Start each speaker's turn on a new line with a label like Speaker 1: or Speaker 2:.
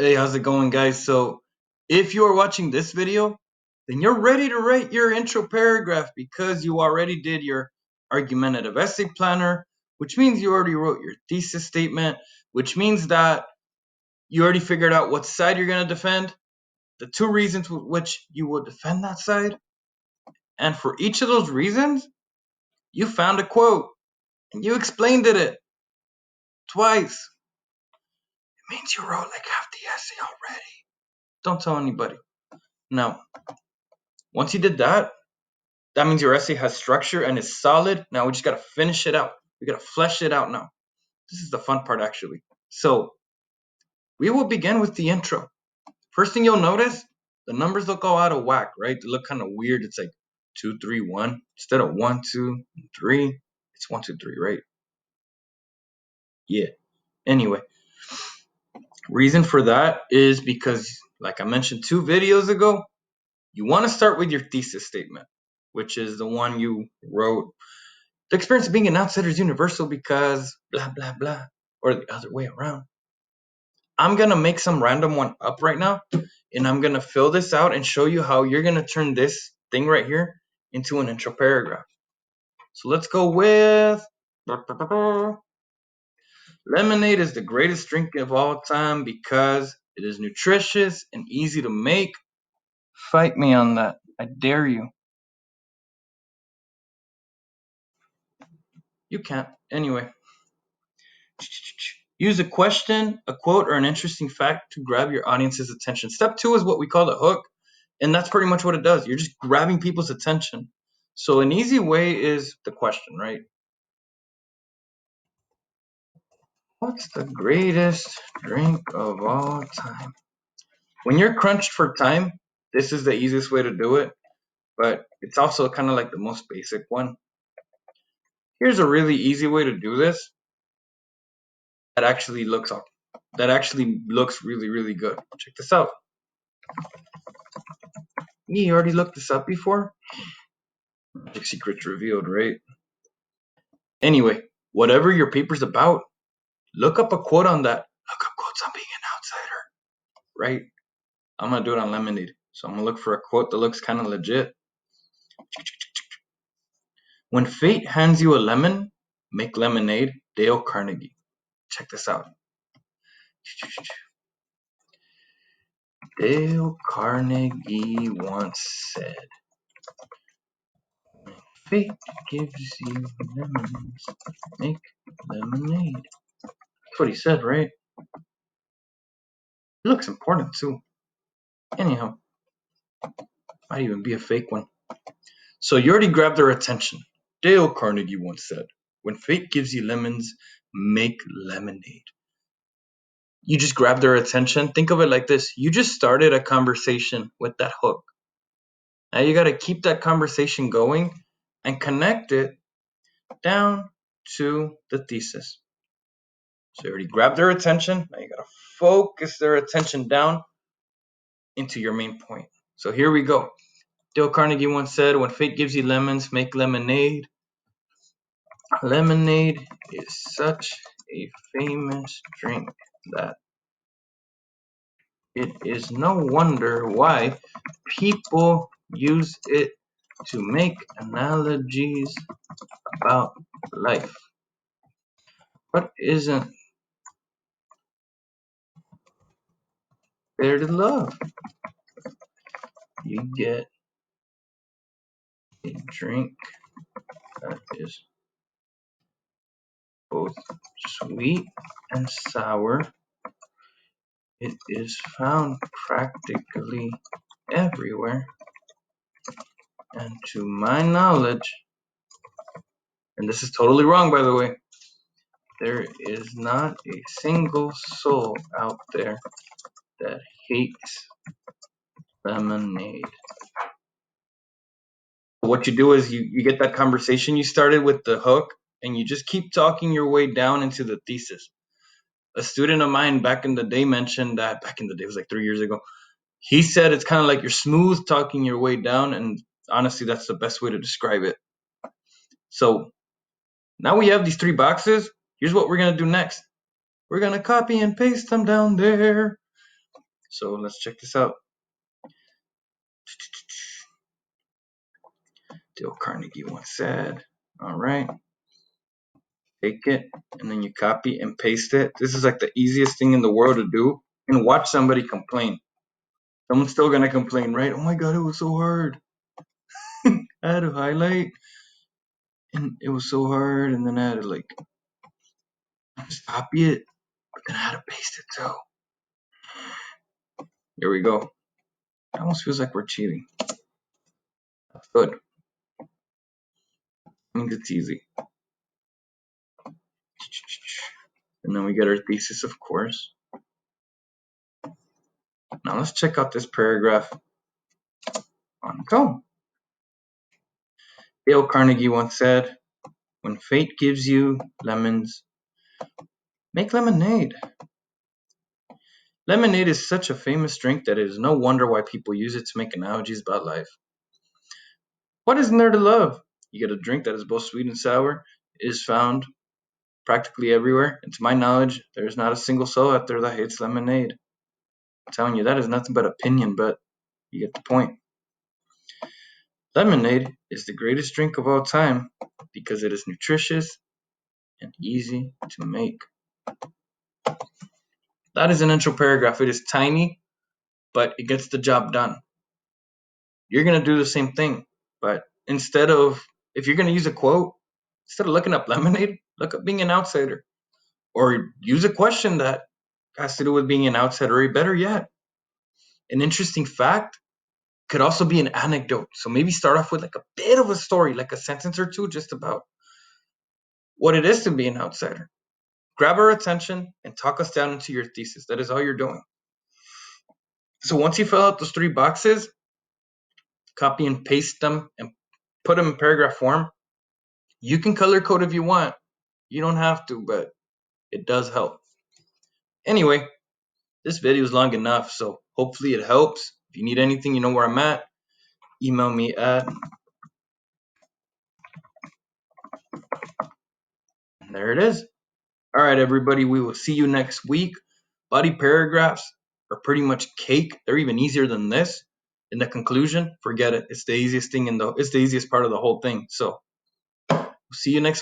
Speaker 1: Hey, how's it going, guys? So, if you are watching this video, then you're ready to write your intro paragraph because you already did your argumentative essay planner, which means you already wrote your thesis statement, which means that you already figured out what side you're going to defend, the two reasons with which you will defend that side, and for each of those reasons, you found a quote and you explained it twice. It means you wrote like half the essay already. Don't tell anybody. Now, once you did that, that means your essay has structure and is solid. Now we just got to finish it out. We got to flesh it out now. This is the fun part, actually. So we will begin with the intro. First thing you'll notice, the numbers look all out of whack, right? They look kind of weird. It's like 2, 3, 1 instead of 1, 2, 3. It's 1, 2, 3, right? Yeah. Anyway, reason for that is because, like I mentioned 2 videos ago, you want to start with your thesis statement, which is the one you wrote. The experience of being an outsider is universal because blah, blah, blah, or the other way around. I'm going to make some random one up right now, and I'm going to fill this out and show you how you're going to turn this thing right here into an intro paragraph. So let's go with lemonade is the greatest drink of all time because it is nutritious and easy to make. Fight me on that. I dare you. You can't. Anyway. Use a question, a quote, or an interesting fact to grab your audience's attention. Step 2 is what we call the hook, and that's pretty much what it does. You're just grabbing people's attention. So an easy way is the question, right? What's the greatest drink of all time? When you're crunched for time, this is the easiest way to do it, but it's also kind of like the most basic one. Here's a really easy way to do this that actually looks really, really good. Check this out. You already looked this up before? Magic secrets revealed, right? Anyway, whatever your paper's about, look up a quote on that. Look up quotes on being an outsider, right? I'm gonna do it on Lemonade. So I'm gonna look for a quote that looks kind of legit. When fate hands you a lemon, make lemonade. Dale Carnegie. Check this out. Dale Carnegie once said, fate gives you lemons, make lemonade. That's what he said, right? It looks important too. Anyhow, might even be a fake one. So you already grabbed their attention. Dale Carnegie once said, when fate gives you lemons, make lemonade. You just grabbed their attention. Think of it like this. You just started a conversation with that hook. Now you got to keep that conversation going and connect it down to the thesis. So you already grabbed their attention. Now you got to focus their attention down into your main point. So here we go. Dale Carnegie once said, when fate gives you lemons, make lemonade. Lemonade is such a famous drink that it is no wonder why people use it to make analogies about life. What isn't there to love? You get a drink that is both sweet and sour. It is found practically everywhere. And to my knowledge, and this is totally wrong, by the way, there is not a single soul out there that hates lemonade. What you do is you get that conversation you started with the hook, and you just keep talking your way down into the thesis. A student of mine back in the day mentioned that, back in the day, it was like 3 years ago, he said it's kind of like you're smooth talking your way down, and honestly, that's the best way to describe it. So now we have these 3 boxes. Here's what we're going to do next. We're going to copy and paste them down there. So let's check this out. Dale Carnegie once said, all right, take it and then you copy and paste it. This is like the easiest thing in the world to do. And watch somebody complain. Someone's still gonna complain, right? Oh my god, it was so hard. I had to highlight and it was so hard, and then I had to like just copy it, but then I had to paste it too. Here we go. It almost feels like we're cheating. That's good. Means it's easy. And then we get our thesis, of course. Now let's check out this paragraph on its own. Dale Carnegie once said, when fate gives you lemons, make lemonade. Lemonade is such a famous drink that it is no wonder why people use it to make analogies about life. What isn't there to love? You get a drink that is both sweet and sour. It is found practically everywhere, and to my knowledge, there is not a single soul out there that hates lemonade. I'm telling you, that is nothing but opinion, but you get the point. Lemonade is the greatest drink of all time because it is nutritious and easy to make. That is an intro paragraph. It is tiny, but it gets the job done. You're going to do the same thing, but if you're going to use a quote, instead of looking up lemonade, look up being an outsider. Or use a question that has to do with being an outsider, or better yet, an interesting fact could also be an anecdote. So maybe start off with like a bit of a story, like a sentence or two, just about what it is to be an outsider. Grab our attention and talk us down into your thesis. That is all you're doing. So once you fill out those 3 boxes, copy and paste them and put them in paragraph form. You can color code if you want. You don't have to, but it does help. Anyway, this video is long enough, so hopefully it helps. If you need anything, you know where I'm at. Email me at. And there it is. All right, everybody, we will see you next week. Body paragraphs are pretty much cake. They're even easier than this. In the conclusion, forget it. It's the easiest part of the whole thing. So, we'll see you next